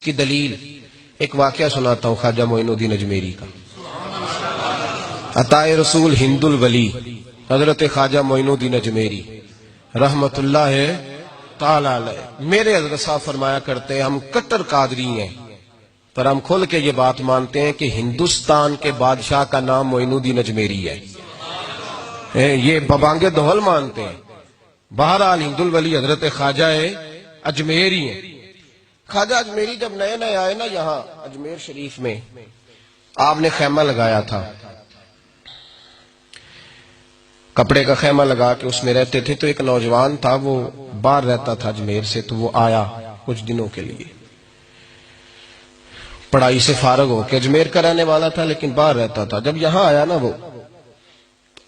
کی دلیل ایک واقعہ سناتا ہوں خواجہ معین الدین اجمیری کا۔ عطائے رسول ہند الولی حضرت خواجہ معین الدین اجمیری رحمت اللہ تعالی علیہ، میرے حضرت صاحب فرمایا کرتے ہیں ہم کٹر قادری ہیں، پر ہم کھل کے یہ بات مانتے ہیں کہ ہندوستان کے بادشاہ کا نام معین الدین اجمیری ہے، یہ ببانگ دہل مانتے ہیں۔ بہرحال ہند الولی حضرت خواجہ اجمیری ہیں۔ خواجہ اجمیری جب نئے نئے آئے نا یہاں اجمیر شریف میں، آپ نے خیمہ لگایا تھا، کپڑے کا خیمہ لگا کے اس میں رہتے تھے۔ تو ایک نوجوان تھا، وہ باہر رہتا تھا اجمیر سے، تو وہ آیا کچھ دنوں کے لیے، پڑھائی سے فارغ ہو کے، اجمیر کا رہنے والا تھا لیکن باہر رہتا تھا۔ جب یہاں آیا نا وہ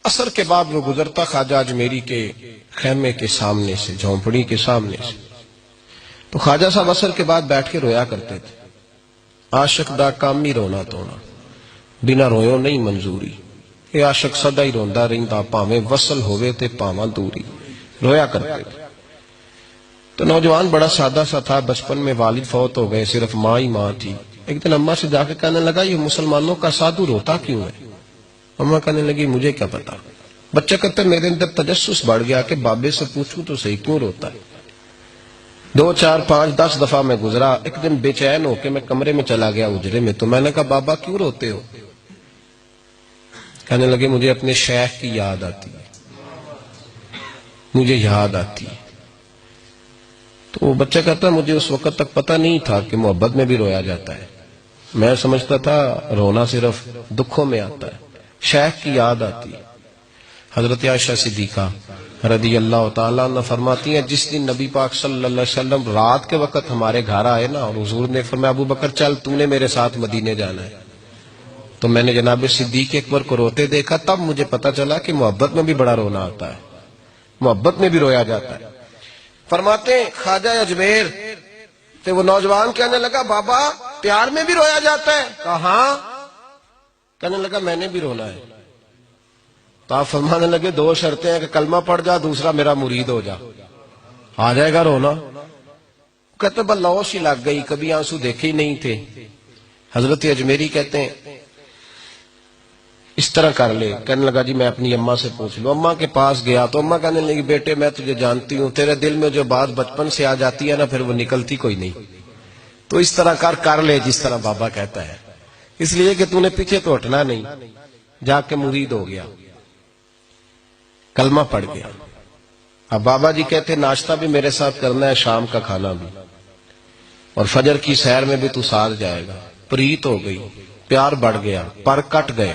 عصر کے بعد وہ گزرتا خواجہ اجمیری کے خیمے کے سامنے سے، جھونپڑی کے سامنے سے، تو خواجہ صاحب عصر کے بعد بیٹھ کے رویا کرتے تھے۔ عاشق دا کام ہی رونا تونا، بنا رویوں نہیں منظوری، اے عاشق سدا ہی روندا رہندا، پاویں وصل ہوئے تے پاواں دوری، رویا کرتے تھے۔ تو نوجوان بڑا سادہ سا تھا، بچپن میں والد فوت ہو گئے، صرف ماں ہی ماں تھی۔ ایک دن اماں سے جا کے کہنے لگا یہ مسلمانوں کا سادھو روتا کیوں ہے؟ اماں کہنے لگی مجھے کیا پتا۔ بچہ کہتے میرے اندر تجسس بڑھ گیا کہ بابے سے پوچھوں تو صحیح کیوں روتا ہے۔ 2 4 5 10 دفعہ میں گزرا، ایک دن بے چین ہو کے میں کمرے میں چلا گیا اجرے میں، تو میں نے کہا بابا کیوں روتے ہو؟ کہنے لگے مجھے اپنے شیخ کی یاد آتی ہے، مجھے یاد آتی ہے۔ تو وہ بچہ کہتا ہے مجھے اس وقت تک پتہ نہیں تھا کہ محبت میں بھی رویا جاتا ہے، میں سمجھتا تھا رونا صرف دکھوں میں آتا ہے، شیخ کی یاد آتی ہے۔ حضرت عائشہ صدیقہ رضی اللہ تعالیٰ عنہ فرماتی ہیں جس دن نبی پاک صلی اللہ علیہ وسلم رات کے وقت ہمارے گھر آئے نا، اور حضور نے فرمایا ابو بکر چل تو نے میرے ساتھ مدینے جانا ہے، تو میں نے جناب صدیق اکبر کو روتے دیکھا، تب مجھے پتا چلا کہ محبت میں بھی بڑا رونا آتا ہے، محبت میں بھی رویا جاتا ہے۔ فرماتے ہیں خواجہ اجمیر تو وہ نوجوان کہنے لگا بابا پیار میں بھی رویا جاتا ہے؟ کہا ہاں۔ کہنے لگا میں نے بھی رونا ہے۔ تو آپ فرمانے لگے 2 شرطیں ہیں کہ کلمہ پڑھ جا، دوسرا میرا مرید ہو جا، آ جائے گا رونا۔ کہتے بس لوش ہی لگ گئی، کبھی آنسو دیکھے ہی نہیں تھے۔ حضرت اجمیری کہتے ہیں اس طرح کر لے۔ کہنے لگا جی میں اپنی اماں سے پوچھ لوں۔ اماں کے پاس گیا تو اماں کہنے لگی بیٹے میں تجھے جانتی ہوں، تیرے دل میں جو بات بچپن سے آ جاتی ہے نا پھر وہ نکلتی کوئی نہیں، تو اس طرح کر لے جس طرح بابا کہتا ہے، اس لیے کہ تو نے پیچھے تو ہٹنا نہیں۔ جا کے مرید ہو گیا، کلمہ پڑھ گیا۔ اب بابا جی کہتے ناشتہ بھی میرے ساتھ کرنا ہے، شام کا کھانا بھی، اور فجر کی سیر میں بھی تو ساتھ جائے گا۔ پریت ہو گئی، پیار بڑھ گیا، پر کٹ گئے،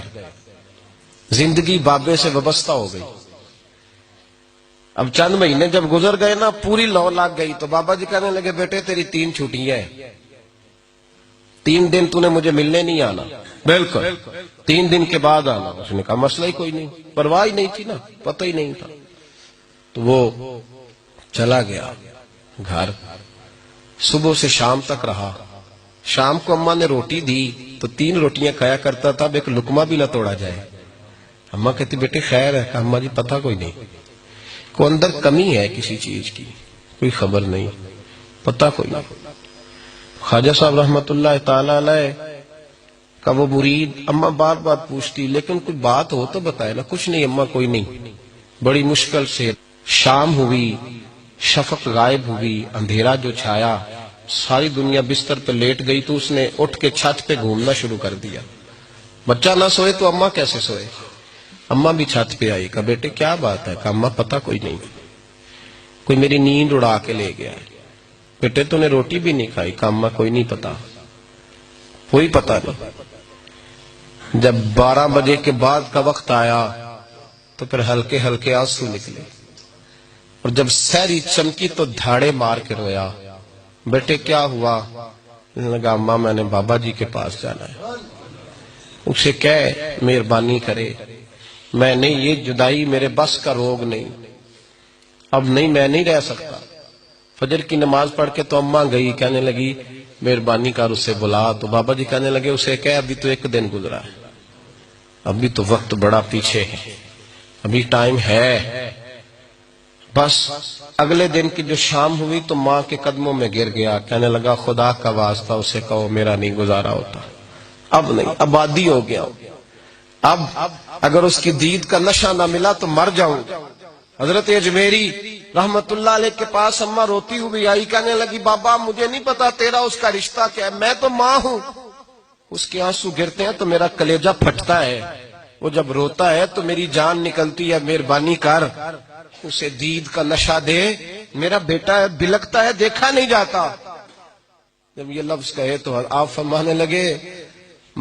زندگی بابے سے وابستہ ہو گئی۔ اب چند مہینے جب گزر گئے نا پوری لو لگ گئی، تو بابا جی کہنے لگے بیٹے تیری 3 چھٹیاں ہیں، 3 دن تو نے مجھے ملنے نہیں آنا، بالکل 3 دن کے بعد آنا۔ اس نے کہا مسئلہ ہی کوئی نہیں، پرواہ ہی نہیں تھی نا، پتہ ہی نہیں تھا۔ تو وہ چلا گیا گھر، صبح سے شام تک رہا۔ شام کو اماں نے روٹی دی تو 3 روٹیاں کھایا کرتا تھا، اب ایک لقمہ بھی نہ توڑا جائے۔ اماں کہتی بیٹے خیر ہے؟ کہا اماں جی پتہ کوئی نہیں، کوئی اندر کمی ہے کسی چیز کی، کوئی خبر نہیں، پتہ کوئی نہیں۔ خواجہ صاحب رحمت اللہ تعالی علیہ کا وہ مرید اماں بار بار پوچھتی لیکن کوئی بات ہو تو بتائے نا۔ کچھ نہیں اماں کوئی نہیں۔ بڑی مشکل سے شام ہوئی، شفق غائب ہوئی، اندھیرا جو چھایا، ساری دنیا بستر پہ لیٹ گئی، تو اس نے اٹھ کے چھت پہ گھومنا شروع کر دیا۔ بچہ نہ سوئے تو اماں کیسے سوئے؟ اماں بھی چھت پہ آئی، کہا بیٹے کیا بات ہے؟ کہا اماں پتہ کوئی نہیں، کوئی میری نیند اڑا کے لے گیا ہے۔ بیٹے تو نے روٹی بھی نہیں کھائی؟ کہا اماں کوئی نہیں پتا، کوئی پتہ نہیں۔ جب 12 بجے کے بعد کا وقت آیا تو پھر ہلکے ہلکے آنسو نکلے، اور جب سحری چمکی تو دھاڑے مار کے رویا۔ بیٹے کیا ہوا؟ لگا اماں میں نے بابا جی کے پاس جانا ہے، اسے کہہ مہربانی کرے، میں نے یہ جدائی میرے بس کا روگ نہیں، اب نہیں میں نہیں رہ سکتا۔ فجر کی نماز پڑھ کے تو اماں گئی، کہنے لگی مہربانی کر اسے بلا۔ تو بابا جی کہنے لگے اسے کہہ ابھی تو 1 دن گزرا ہے، ابھی تو وقت بڑا پیچھے ہے، ابھی ٹائم ہے، بس اگلے دن کی جو شام ہوئی تو ماں کے قدموں میں گر گیا، کہنے لگا خدا کا واسطہ اسے کہو میرا نہیں گزارا ہوتا، اب نہیں، آبادی ہو گیا، اب اگر اس کی دید کا نشہ نہ ملا تو مر جاؤں۔ حضرت اجمیری رحمت اللہ علیہ کے پاس اماں روتی ہوئی آئی، کہنے لگی بابا مجھے نہیں پتا تیرا اس کا رشتہ کیا ہے، میں تو ماں ہوں۔ اس کے آنسو گرتے ہیں تو میرا کلیجہ پھٹتا ہے، وہ جب روتا ہے تو میری جان نکلتی ہے، مہربانی کر اسے دید کا نشہ دے، میرا بیٹا ہے بلکتا ہے دیکھا نہیں جاتا۔ جب یہ لفظ کہے تو آپ فرمانے لگے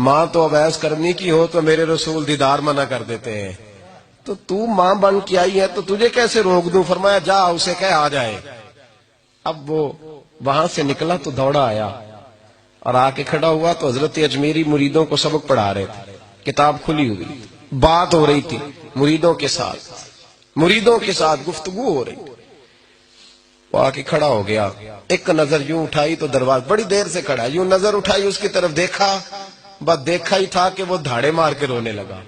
ماں تو عویس کرنی کی ہو تو میرے رسول دیدار منع کر دیتے ہیں، تو ماں بن کے آئی ہے تو تجھے کیسے روک دوں؟ فرمایا جا اسے کہہ آ جائے۔ اب وہ وہاں سے نکلا تو دوڑا آیا اور آ کے کھڑا ہوا تو حضرت اجمیری مریدوں کو سبق پڑھا رہے تھے، کتاب کھلی ہوئی، بات ہو رہی تھی مریدوں کے ساتھ گفتگو ہو رہی تھی۔ وہ آ کے کھڑا ہو گیا، ایک نظر یوں اٹھائی تو دروازہ، بڑی دیر سے کھڑا، یوں نظر اٹھائی اس کی طرف دیکھا، بس دیکھا ہی تھا کہ وہ دھاڑے مار کے رونے لگا۔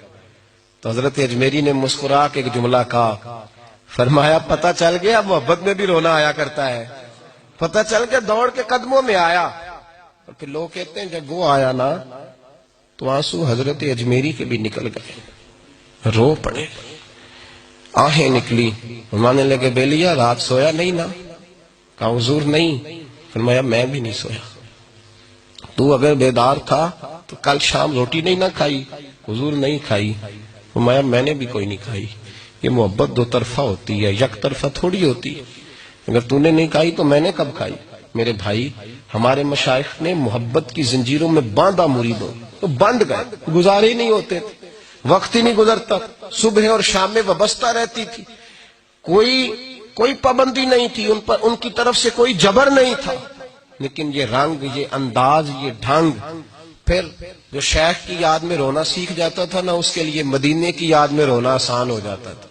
تو حضرت اجمیری نے مسکرا کے ایک جملہ کہا، فرمایا پتہ چل گیا محبت میں بھی رونا آیا کرتا ہے، پتہ چل کے دوڑ کے قدموں میں آیا۔ اور پھر لوگ کہتے ہیں جب وہ آیا نا تو آنسو حضرت اجمیری کے بھی نکل گئے، رو پڑے، آہیں نکلی، فرمانے لگے بیلیا رات سویا نہیں نا؟ کہا حضور نہیں۔ فرمایا میں بھی نہیں سویا، تو اگر بیدار تھا تو کل شام روٹی نہیں نہ کھائی؟ حضور نہیں کھائی۔ فرمایا میں نے بھی کوئی نہیں کھائی۔ یہ محبت دو طرفہ ہوتی ہے، یک طرفہ تھوڑی ہوتی ہے، اگر تو نے نہیں کھائی تو میں نے کب کھائی؟ میرے بھائی ہمارے مشائخ نے محبت کی زنجیروں میں باندھا مریدوں، تو بند گئے، گزارے ہی نہیں ہوتے تھے، وقت ہی نہیں گزرتا، صبح اور شام میں وابستہ رہتی تھی، کوئی پابندی نہیں تھی ان پر، ان کی طرف سے کوئی جبر نہیں تھا، لیکن یہ رنگ، یہ انداز، یہ ڈھنگ، پھر جو شیخ کی یاد میں رونا سیکھ جاتا تھا نا اس کے لیے مدینے کی یاد میں رونا آسان ہو جاتا تھا۔